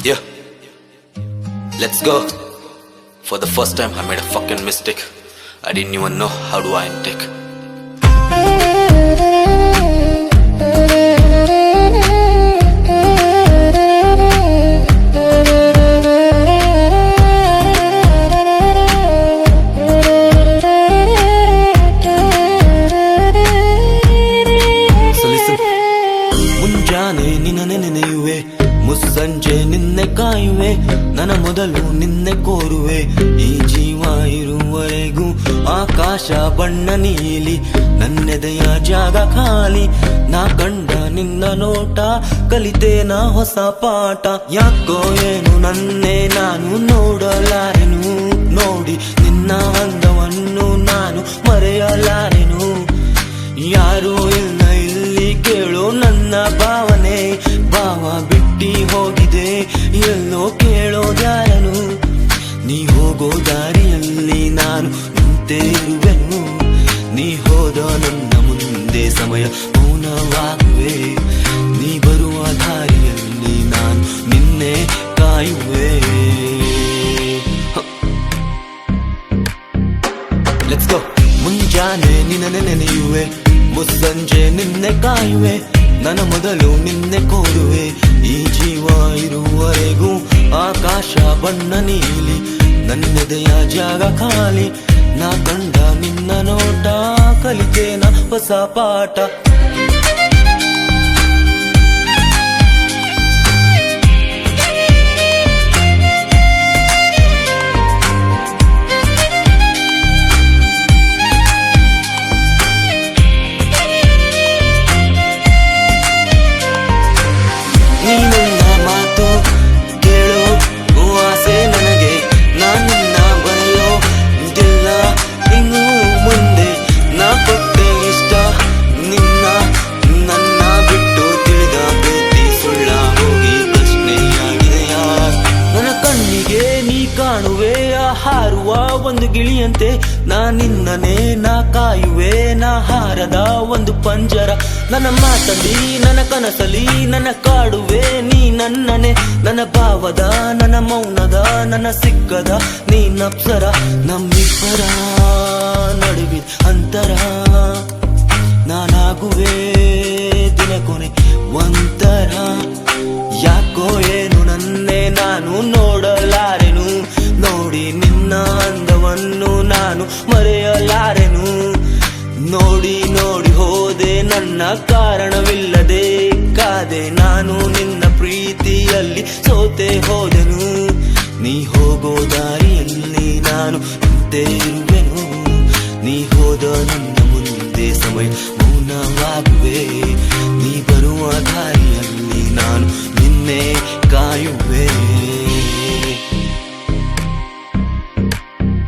Yeah, let's go. For the first time I made a fucking mistake. I didn't even know how do I intake. So listen. ಮುಂಜಾನೆ ನಿನ್ನ ನೆನೆಯುವೆ, ಮುಸ್ಸಂಜೆ ನಿನ್ನೆ ಕಾಯುವೆ, ನನ್ನ ಮೊದಲು ನಿನ್ನೆ ಕೋರುವೆ. ಈ ಜೀವ ಇರುವವರೆಗೂ ಆಕಾಶ ಬಣ್ಣ ನೀಲಿ, ನನ್ನೆದೆಯ ಜಾಗ ಖಾಲಿ. ನಾ ಕಂಡ ನಿನ್ನ ನೋಟ, ಕಲಿತೇನ ಹೊಸ ಪಾಠ. ಯಾಕೋ ಏನು ನನ್ನೇ ನಾನು ನೋಡಲಾರೆನು, ನೋಡಿ ನಿನ್ನ ಅಂದವನ್ನು ನಾನು ಮರೆಯಲಾರೆನು. ಯಾರೂ ಇಲ್ಲ ಇಲ್ಲಿ ಕೇಳೋ ನನ್ನ ಭಾವನೆ, ಭಾವ ಬಿಟ್ಟಿ ಹೋಗಿದೆ ಎಲ್ಲೋ ಕೇಳೋದ್ಯಾರನು. ನೀ ಹೋಗೋ ದಾರಿಯಲ್ಲಿ ನಾನು ನಿಂತೇ ಇರುವೆನು, ನೀ ಹೋದ ನನ್ನ ಮುಂದೆ ಸಮಯ ಮೌನವಾಗುವೆ. ನೀ ಬರುವ ದಾರಿಯಲ್ಲಿ ನಾನು ನಿನ್ನೆ ಕಾಯುವೆ. Let's go. ಮುಂಜಾನೆ ನಿನ್ನ ನೆನೆಯುವೆ, ಮುಸ್ಸಂಜೆ ನಿನ್ನೆ ಕಾಯುವೆ, ನನ್ನ ಮೊದಲು ನಿನ್ನೆ ಕೋರುವೆ. ಈ ಜೀವ ಇರುವವರೆಗೂ ಆಕಾಶ ಬಣ್ಣ ನೀಲಿ, ನನ್ನೆದೆಯ ಜಾಗ ಖಾಲಿ. ನಾ ಕಂಡ ನಿನ್ನ ನೋಟ, ಕಲಿತೇನ ಹೊಸ ಪಾಠ. ನೀನನ್ನ ಮಾತು ಕೇಳೋ ಆಸೆ ನನಗೆ, ನಾನಿನ್ನ ಬರೆಯೋ ಇದಿಲ್ಲ ಇನ್ನು ಮುಂದೆ. ನಾ ಕೊಟ್ಟೆ ಇಷ್ಟ ನಿನ್ನ, ನನ್ನ ಬಿಟ್ಟು ತಿಳಿದ ಪ್ರೀತಿ ಸುಳ್ಳ ಹೋಗಿ ಪ್ರಶ್ನೆಯಾಗಿದೆಯಾ. ನನ್ನ ಕಣ್ಣಿಗೆ ನೀ ಕಾಣುವೆ ಹಾರುವ ಒಂದು ಗಿಳಿಯಂತೆ, ನಾ ನಿನ್ನನೇ ನಾ ಕಾಯುವೆ, ನಾ ಹಾರದ ಒಂದು ಪಂಜರ. ನನ್ನ ಮಾತಲ್ಲಿ ನನ್ನ ಕನಸಲಿ ನನ್ನ ಕಾಡುವೆ ನೀ ನನ್ನನೆ, ನನ್ನ ಭಾವದ ನನ್ನ ಮೌನದ ನನ್ನ ಸಿಕ್ಕದ ನೀನಪ್ಸರ. ನಮ್ಮಿಬ್ಬರ ನಡುವಿನ ಅಂತರ ನಾನಾಗುವೆ ದಿನ ಕೊನೆ ಒಂಥರ. ಯಾಕೋ ಏನು ನನ್ನೇ ನಾನು ನೋಡಲಾರೆನು, ನೋಡಿ ನಿನ್ನ ಅಂದವನ್ನು ನಾನು ಮರೆಯಲಾರೆನು. ನೋಡಿ ನೋಡಿ ಹೋದೆ ನನ್ನ ಕಾರಣವಿಲ್ಲದೆ, ಕಾದೆ ನಾನು ನಿನ್ನ ಪ್ರೀತಿಯಲ್ಲಿ ಸೋತೆ ಹೋದೆನು. ನೀ ಹೋಗೋ ದಾರಿಯಲ್ಲಿ ನಾನು ನಿಂತೇ ಇರುವೆನು, ನೀ ಹೋದ ನನ್ನ ಮುಂದೆ ಸಮಯ ಮೌನವಾಗುವೆ. ನೀ ಬರುವ ದಾರಿಯಲ್ಲಿ ನಾನು ನಿನ್ನೆ ಕಾಯುವೆ.